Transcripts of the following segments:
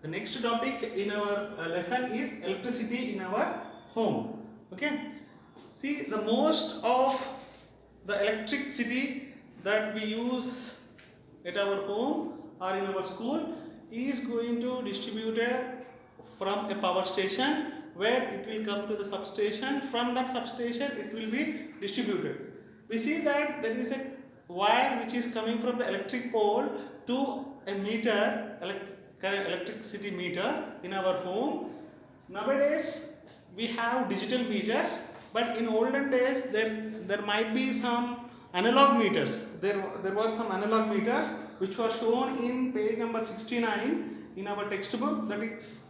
The next topic in our lesson is electricity in our home. Okay. See, the most of the electricity that we use at our home or in our school is going to distributed from a power station where it will come to the substation. From that substation it will be distributed. We see that there is a wire which is coming from the electric pole to a meter, electricity meter in our home. Nowadays we have digital meters, but in olden days there might be some analog meters. There was some analog meters which were shown in page number 69 in our textbook, that is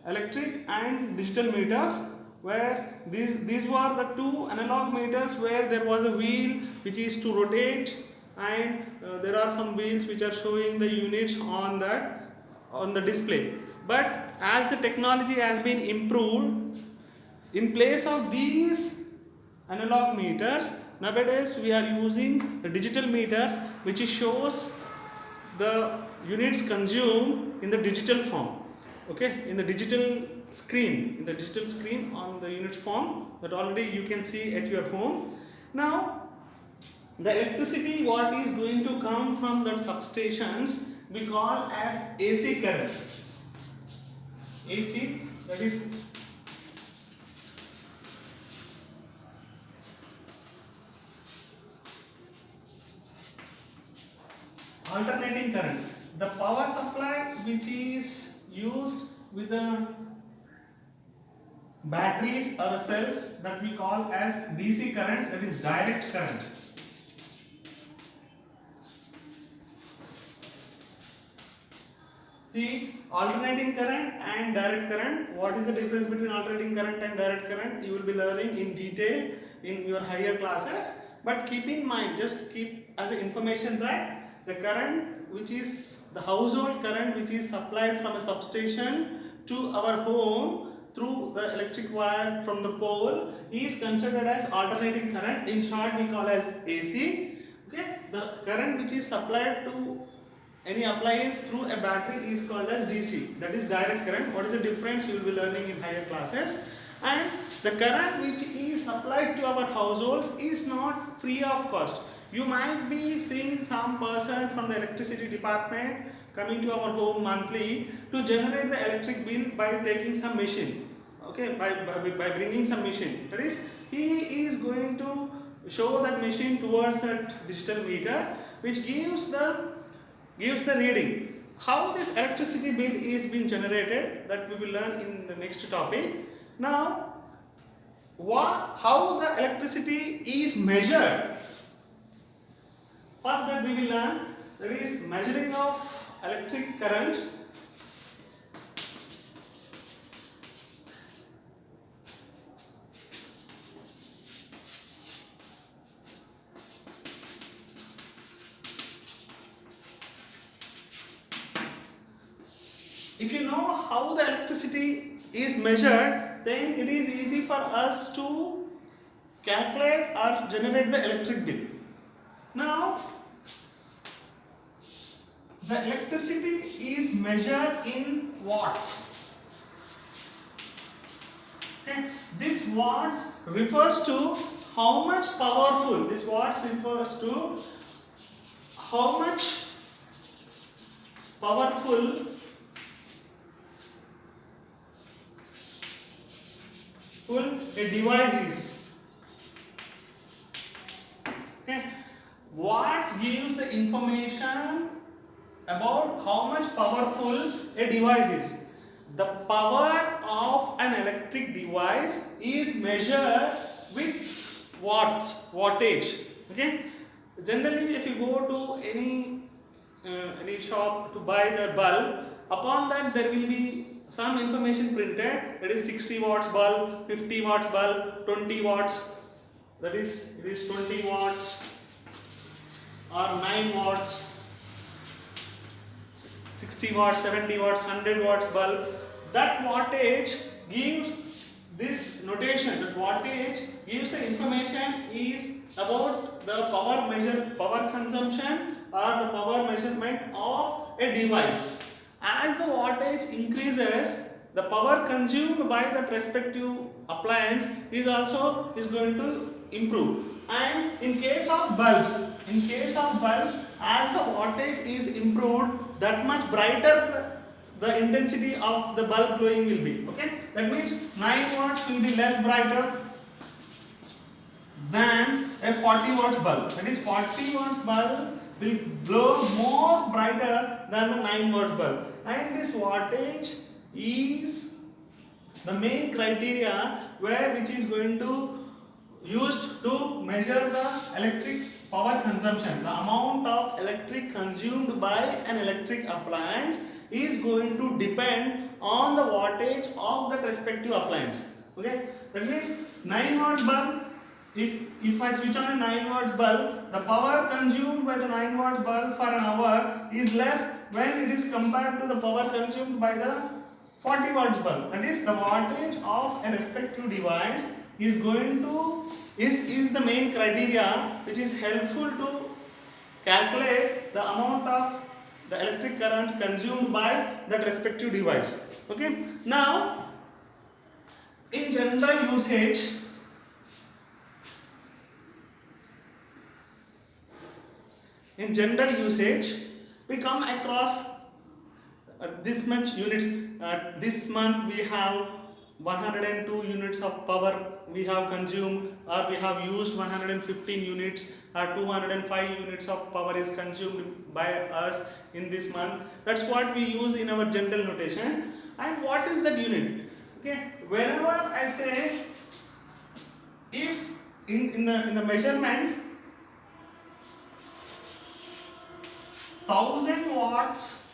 electric and digital meters, where these were the two analog meters where there was a wheel which is to rotate, and there are some wheels which are showing the units on the display. But as the technology has been improved, in place of these analog meters, nowadays we are using the digital meters which shows the units consumed in the digital form. Okay, in the digital screen on the unit form that already you can see at your home. Now the electricity what is going to come from that substations we call as AC current. AC, that is alternating current. The power supply which is used with the batteries or the cells that we call as DC current, that is direct current. See, alternating current and direct current. What is the difference between alternating current and direct current? You will be learning in detail in your higher classes. But keep in mind, just keep as an information that the current which is the household current which is supplied from a substation to our home through the electric wire from the pole is considered as alternating current. In short, we call as AC. Okay, the current which is supplied to any appliance through a battery is called as DC, that is direct current. What is the difference? You will be learning in higher classes. And the current which is supplied to our households is not free of cost. You might be seeing some person from the electricity department coming to our home monthly to generate the electric bill by taking some machine. Okay, by bringing some machine. That is, he is going to show that machine towards that digital meter which gives the reading. How this electricity bill is being generated, that we will learn in the next topic. Now, how the electricity is measured? First that we will learn, that is measuring of electric current. If you know how the electricity is measured, then it is easy for us to calculate or generate the electric bill. Now, the electricity is measured in watts. Okay. This watts refers to how much powerful. This watts refers to how much powerful a device is. Okay. Watts gives the information about how much powerful a device is. The power of an electric device is measured with wattage. Okay. Generally, if you go to any shop to buy the bulb, upon that there will be some information printed, that is 60 watts bulb, 50 watts bulb, 20 watts, that is it is 20 watts or 9 watts, 60 watts, 70 watts, 100 watts bulb. That wattage gives this notation, that wattage gives the information is about the power consumption or the power measurement of a device. As the wattage increases, the power consumed by that respective appliance is also going to improve. And in case of bulbs, as the wattage is improved, that much brighter the intensity of the bulb glowing will be. Okay, that means 9 watts will be less brighter than a 40 watts bulb. That is, 40 watts bulb will glow more brighter than the 9 watts bulb. And this wattage is the main criteria which is going to used to measure the electric power consumption. The amount of electric consumed by an electric appliance is going to depend on the wattage of that respective appliance. Okay, that means 9 watts bulb, if I switch on a 9 watts bulb, the power consumed by the 9 watts bulb for an hour is less when it is compared to the power consumed by the 40 watts bulb. That is, the wattage of a respective device is going to is the main criteria which is helpful to calculate the amount of the electric current consumed by that respective device. Okay, now in general usage we come across this much units. This month we have 102 units of power we have consumed, or we have used 115 units, or 205 units of power is consumed by us in this month. That's what we use in our general notation. And what is that unit? Okay, whenever I say, if in the measurement 1000 watts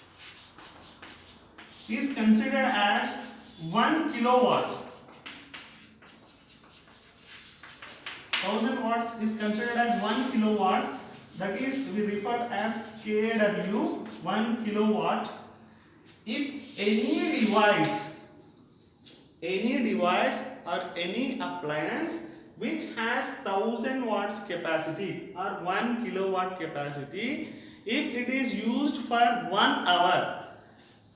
is considered as 1 kilowatt. 1000 watts is considered as 1 kilowatt. That is, we refer as kW, 1 kilowatt. If any device or any appliance which has 1000 watts capacity or 1 kilowatt capacity, if it is used for 1 hour,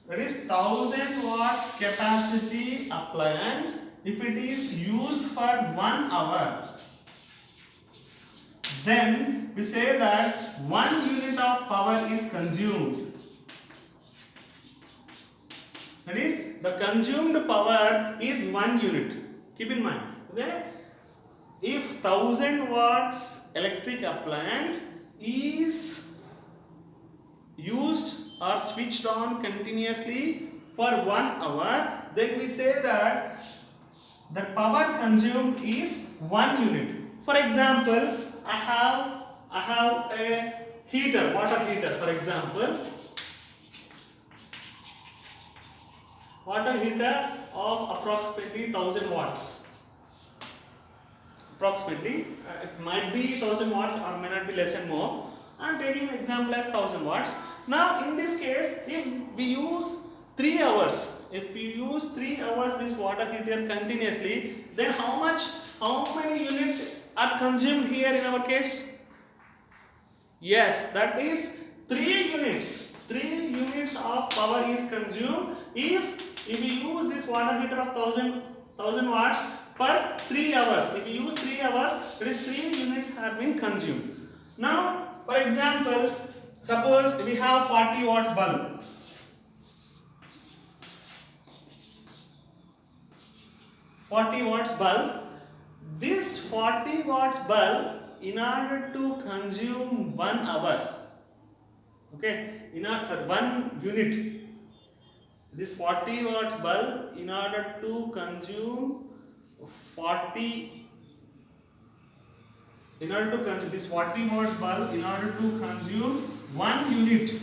that is 1000 watts capacity appliance, if it is used for 1 hour, then we say that 1 unit of power is consumed. That is, the consumed power is 1 unit. Keep in mind. Okay? If 1000 watts electric appliance is used or switched on continuously for 1 hour, then we say that the power consumed is 1 unit. For example, I have a heater, water heater, for example. Water heater of approximately 1000 watts. Approximately, it might be 1000 watts or may not be less and more. I am taking an example as 1000 watts. Now, in this case, if we use 3 hours, this water heater continuously, then how many units are consumed here in our case? Yes, that is 3 units. 3 units of power is consumed if we use this water heater of 1000 watts per 3 hours. If we use 3 hours, that is 3 units have been consumed. Now, for example, suppose we have 40 watts bulb. This 40 watts bulb, in order to consume 1 hour, okay, 1 unit, this 40 watts bulb, in order to consume this 40 watts bulb, in order to consume 1 unit,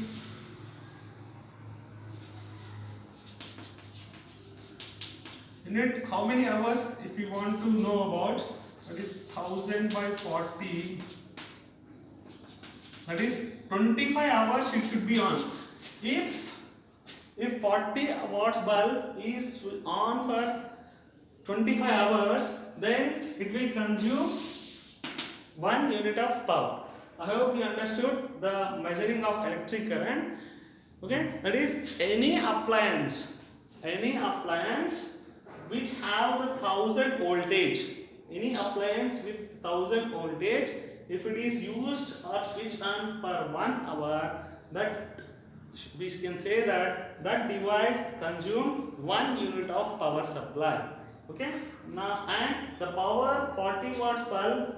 how many hours, if you want to know about, that is 1000 by 40, that is 25 hours it should be on. If 40 watts bulb is on for 25 hours, then it will consume 1 unit of power. I hope you understood the measuring of electric current. Okay, that is any appliance which have the 1000 voltage, any appliance with 1000 voltage, if it is used or switched on for 1 hour, that we can say that that device consume 1 unit of power supply. Okay, now and the power 40 watts bulb,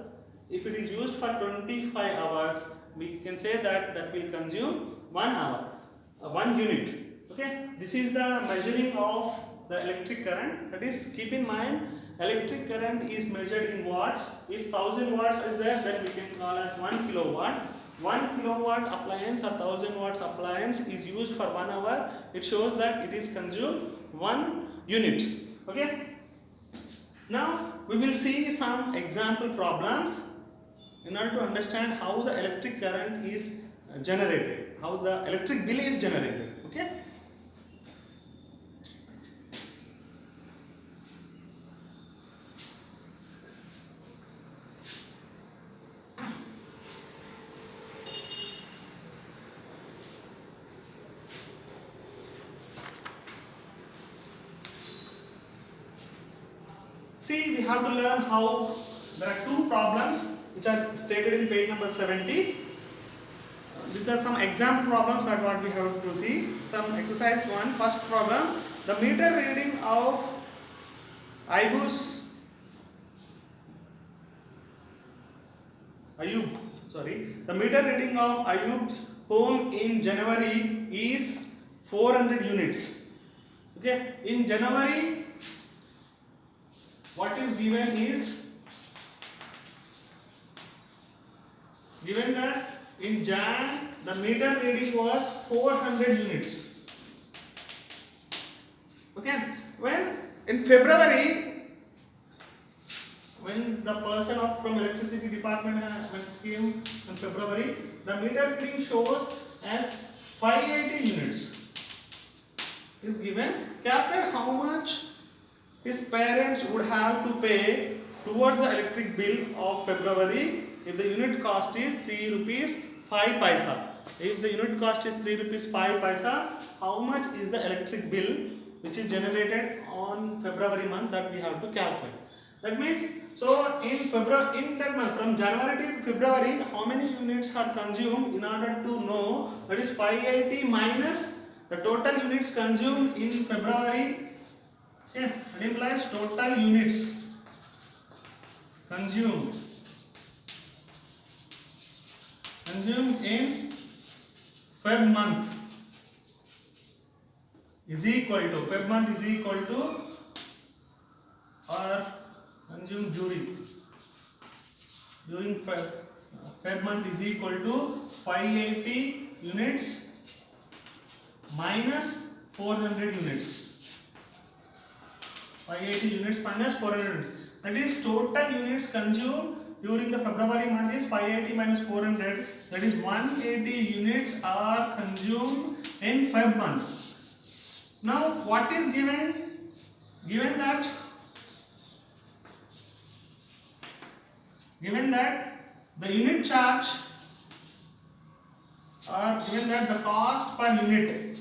if it is used for 25 hours, we can say that that will consume 1 hour, 1 unit. Okay, this is the measuring of the electric current. That is, keep in mind, electric current is measured in watts. If 1000 watts is there, then we can call as 1 kilowatt. 1 kilowatt appliance or 1000 watts appliance is used for 1 hour. It shows that it is consumed 1 unit. Okay. Now we will see some example problems in order to understand how the electric current is generated, how the electric bill is generated. Okay. See, we have to learn how there are two problems which are stated in page number 70. These are some example problems that what we have to see. Some exercise 1, first problem. The meter reading of Ayub, the meter reading of Ayub's home in January is 400 units. Okay, in January, what is given is given that in Jan the meter reading was 400 units. Okay, when in February, when the person from electricity department came in February, the meter reading shows as 580 units is given. Calculate how much his parents would have to pay towards the electric bill of February if the unit cost is 3 rupees 5 paisa. If the unit cost is 3 rupees 5 paisa, how much is the electric bill which is generated on February month, that we have to calculate. That means, so in that month, from January to February, how many units are consumed, in order to know, that is 580 minus the total units consumed in February. Okay, that implies total units consumed in Feb month is equal to, Feb month is equal to, or consumed during Feb month is equal to 580 units minus 400 units. 580 units minus 400 units. That is, total units consumed during the February month is 580 minus 400. That is 180 units are consumed in Feb month. Now, what is given? Given that the unit charge, or given that the cost per unit,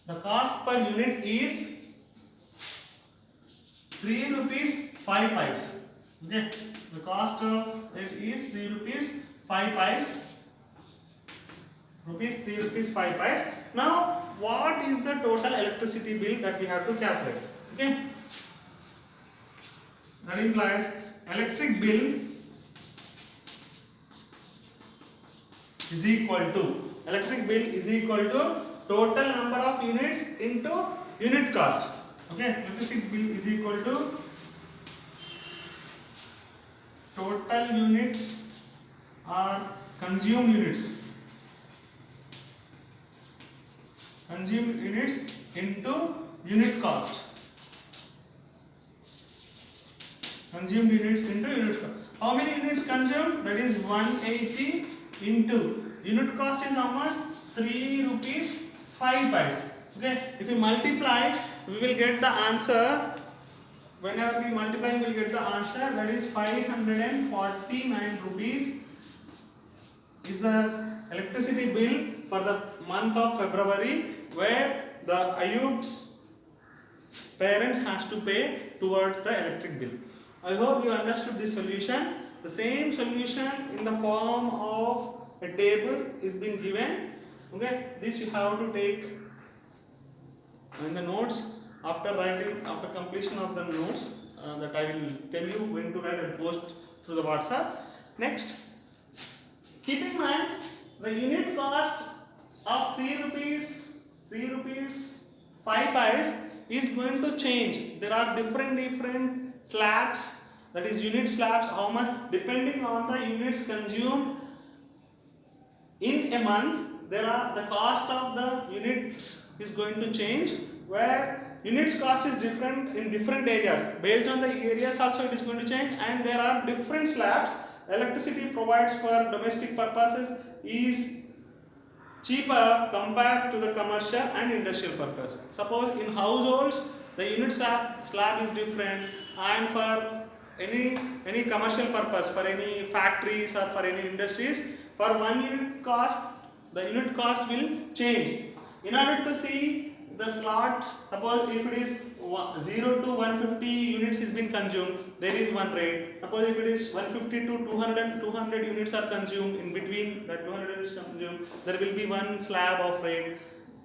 the cost per unit is 3 rupees 5 paise. Okay, the cost of it is 3 rupees 5 paise. Rupees 3 rupees 5 paise. Now, what is the total electricity bill that we have to calculate? Okay, that implies electric bill is equal to total number of units into unit cost. Okay, electricity bill is equal to total units or consumed units into unit cost. Consumed units into unit cost. How many units consumed? That is 180 into unit cost is how much? 3 rupees 5 paise. Okay, if we multiply, we will get the answer. Whenever we multiply, we will get the answer, that is 549 rupees is the electricity bill for the month of February, where the Ayub's parents has to pay towards the electric bill. I hope you understood this solution. The same solution in the form of a table is being given. Okay, this you have to take in the notes after completion of the notes that I will tell you when to write and post through the WhatsApp. Next, keep in mind the unit cost of 3 rupees 5 pies is going to change. There are different slabs, that is unit slabs, how much depending on the units consumed in a month. The cost of the units is going to change, where units cost is different in different areas. Based on the areas also it is going to change, and there are different slabs. Electricity provides for domestic purposes is cheaper compared to the commercial and industrial purpose. Suppose in households the unit slab is different, and for any commercial purpose, for any factories or for any industries, for one unit cost the unit cost will change. In order to see the slots, suppose if it is 0 to 150 units is been consumed, there is one rate. Suppose if it is 150 to 200 units are consumed, in between that 200 units consumed, there will be one slab of rate.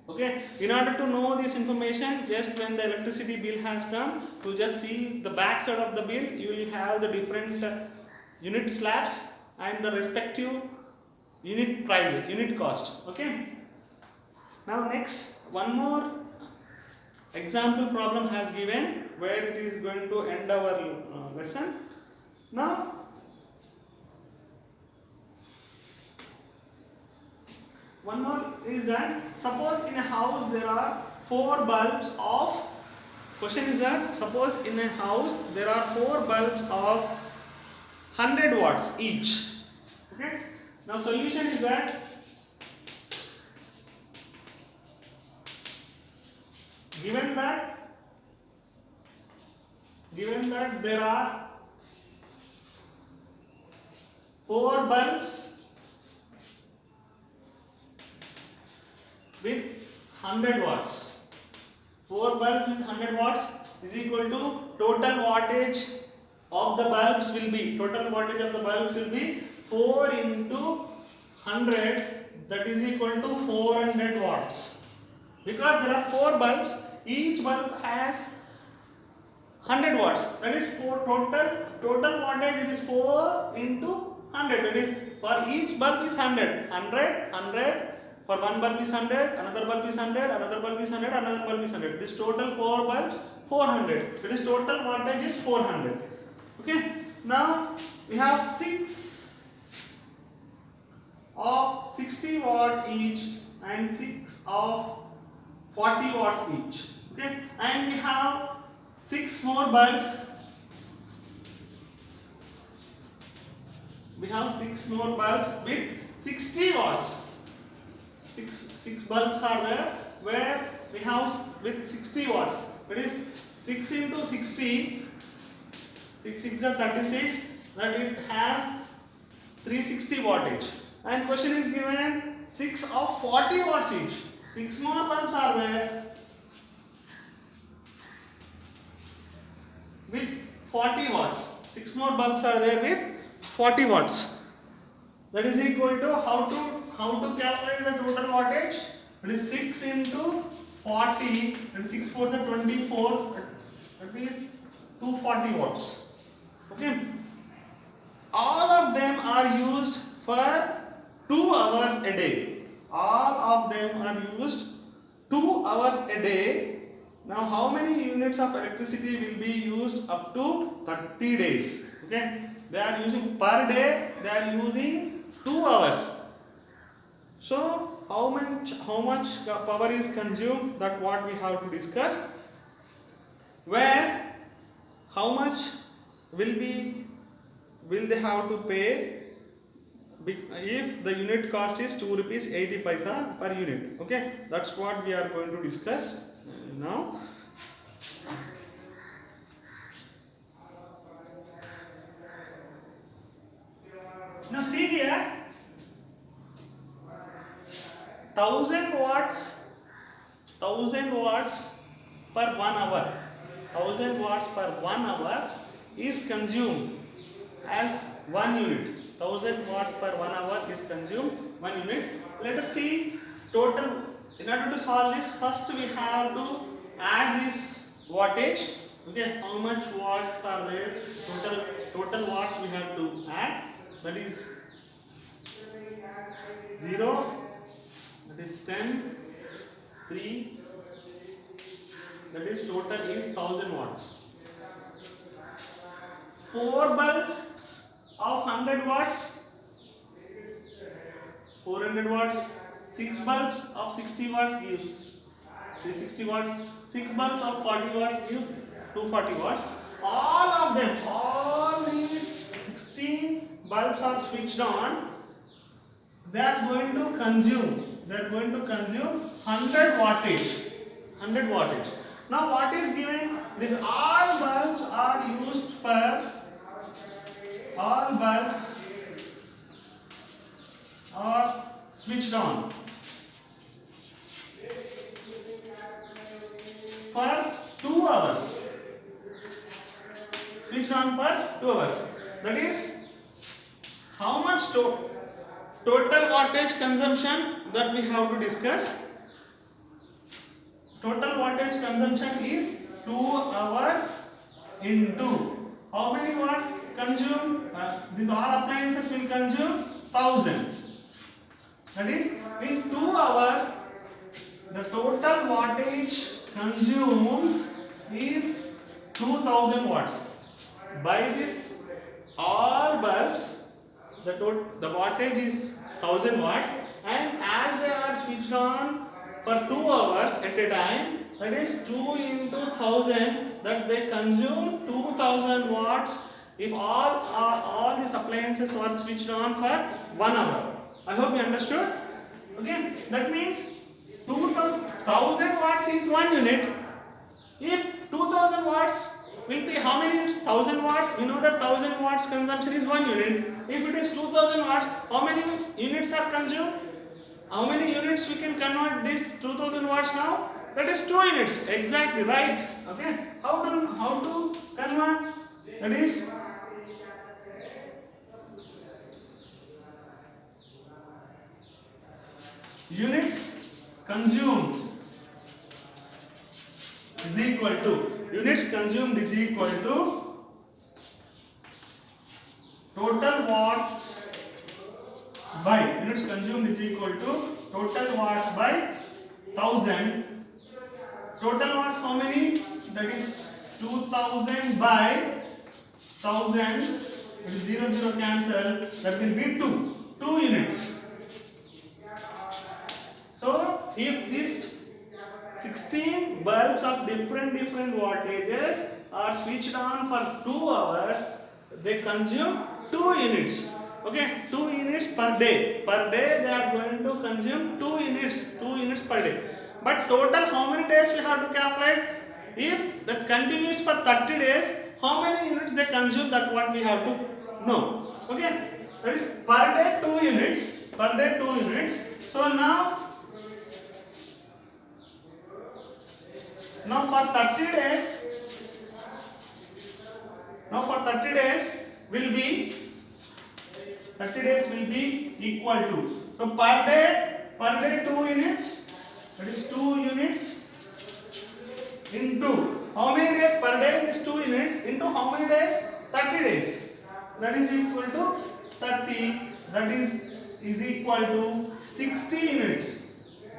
Okay, in order to know this information, just when the electricity bill has come, to just see the back side of the bill, you will have the different unit slabs and the respective unit price, unit cost. Okay, now next, one more example problem has given, where it is going to end our lesson. Now one more is that, suppose in a house there are 4 bulbs of, question is that, suppose in a house there are 4 bulbs of 100 watts each. Okay, now solution is that, given that there are 4 bulbs with 100 watts, 4 bulbs with 100 watts is equal to total wattage of the bulbs will be, 4 into 100, that is equal to 400 watts. Because there are 4 bulbs, each bulb has 100 watts, that is total wattage is 4 into 100, that is for each bulb is 100, for one bulb is 100, another bulb is 100, another bulb is 100, another bulb is 100. This total 4 bulbs 400, that is total wattage is 400. Okay, now we have 6 of 60 watt each and 6 of 40 watts each. Okay, and we have 6 more bulbs. We have 6 more bulbs with 60 watts. 6 bulbs are there where we have with 60 watts. That is 6 into 60. 6 6 are 36. That it has 360 wattage. And question is given 6 of 40 watts each. 6 more bulbs are there with 40 watts. 6 more bulbs are there with 40 watts. That is equal to how to calculate the total wattage? That is 6 into 40. That is 6 4 is 24. That is 240 watts. Okay. All of them are used for 2 hours a day. All of them are used 2 hours a day. Now how many units of electricity will be used up to 30 days? Okay, they are using per day, they are using 2 hours. So how much power is consumed, that what we have to discuss. Where how much will they have to pay if the unit cost is 2 rupees 80 paisa per unit. Okay, that's what we are going to discuss now. Now see here, 1000 watts, 1000 watts per 1 hour, 1000 watts per 1 hour is consumed as 1 unit. 1000 watts per 1 hour is consumed 1 unit. Let us see total. In order to solve this, first we have to add this wattage. Okay, how much watts are there? Total watts we have to add. That is 0, that is 10, 3, that is total is 1000 watts. 4 bulbs of 100 watts, 400 watts. 6 bulbs of 60 watts gives 360 watts. 6 bulbs of 40 watts give 240 watts. All of them, all these 16 bulbs are switched on. They are going to consume 100 wattage. 100 wattage. Now what is given? These all bulbs are used for, all bulbs are switched on for 2 hours. Switched on for 2 hours. That is how much total wattage consumption that we have to discuss. Total wattage consumption is 2 hours into how many watts consumed? These all appliances will consume 1000. That is, in 2 hours, the total wattage consumed is 2000 watts. By this, all bulbs, the wattage is 1000 watts, and as they are switched on for 2 hours at a time, that is 2 into 1000, that they consume 2000 watts if all these appliances were switched on for 1 hour. I hope you understood. Okay, that means 1000 watts is 1 unit. If 2000 watts will be how many units? 1000 watts. We know that 1000 watts consumption is 1 unit. If it is 2000 watts, how many units are consumed? How many units we can convert this 2000 watts now? That is 2 units. Exactly right. Okay. How to convert? That is units consumed is equal to total watts by units consumed is equal to total watts by 1000. Total watts how many? That is 2000 by 1000. That is 0 0 cancel. That will be 2 units. So if these 16 bulbs of different wattages are switched on for 2 hours, they consume 2 units. Okay, 2 units per day. Per day they are going to consume 2 units per day. But total how many days we have to calculate? If that continues for 30 days, how many units they consume, that what we have to know. Okay, that is per day 2 units. Per day 2 units. So now for 30 days, will be 30 days will be equal to, so per day 2 units, that is 2 units into how many days per day is 2 units into how many days? 30 days. That is equal to 30, that is equal to 60 units.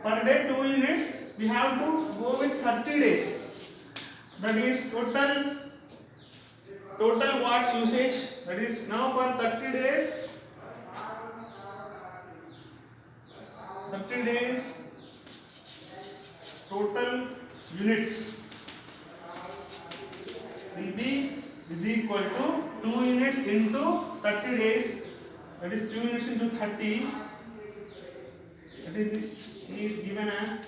Per day 2 units, we have to go with 30 days. That is total watts usage. That is now for 30 days. 30 days total units will be is equal to 2 units into 30 days. That is 2 units into 30. That is given as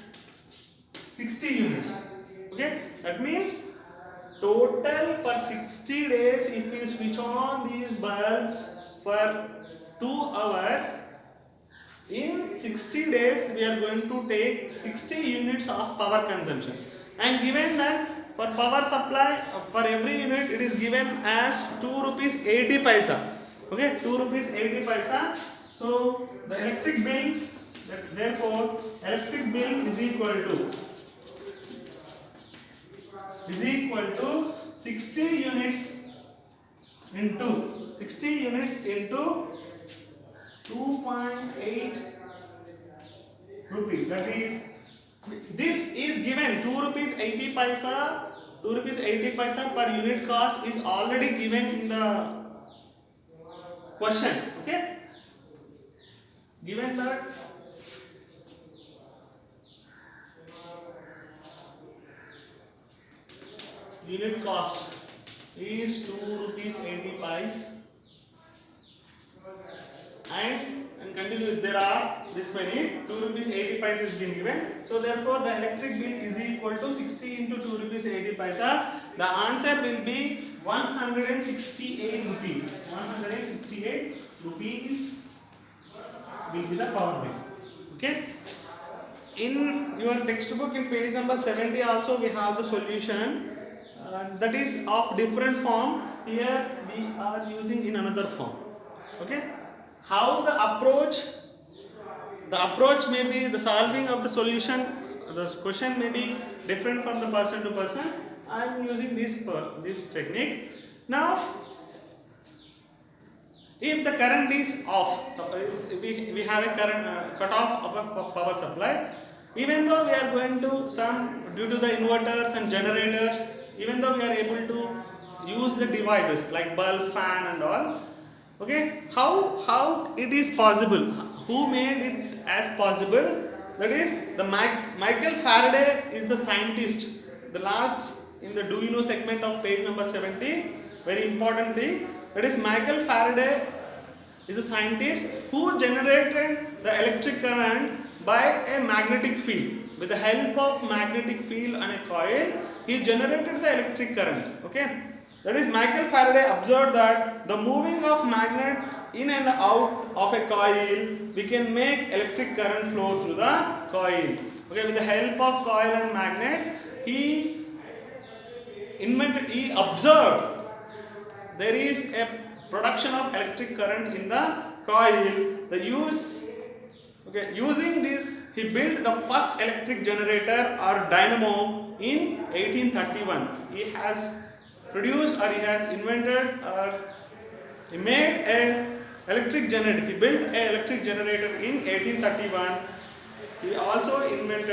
60 units. Okay, that means total for 60 days, if we switch on these bulbs for 2 hours, In 60 days, we are going to take 60 units of power consumption. And given that for power supply, for every unit, it is given as 2 rupees 80 paisa. Okay, 2 rupees 80 paisa. So the electric bill, therefore, electric bill is equal to 60 units into 2.8 rupees. That is, this is given 2 rupees 80 paisa. 2 rupees 80 paisa per unit cost is already given in the question. Okay, given that unit cost is 2 rupees 80 paisa, and continue with, there are this many 2 rupees 80 paisa is been given. So therefore the electric bill is equal to 60 into 2 rupees 80 paisa. The answer will be 168 rupees. 168 rupees will be the power bill. Okay, in your textbook in page number 70 also we have the solution, that is of different form. Here we are using in another form. Okay, how the approach may be, the solving of the solution, the question may be different from the person to person. I am using this technique. Now if the current is off, so we have a current cut off of a power supply, even though we are going to some, due to the inverters and generators, even though we are able to use the devices like bulb, fan and all. Okay, how it is possible? Who made it as possible? That is the Michael Faraday is the scientist. The last in the do you know segment of page number 70, very important thing. That is Michael Faraday is a scientist who generated the electric current by a magnetic field. With the help of magnetic field and a coil, he generated the electric current. Okay, that is Michael Faraday observed that the moving of magnet in and out of a coil, we can make electric current flow through the coil. Okay, with the help of coil and magnet, he observed there is a production of electric current in the coil. Using this, he built the first electric generator or dynamo in 1831. He has produced, or he has invented, or he made a electric generator. He built an electric generator in 1831. He also invented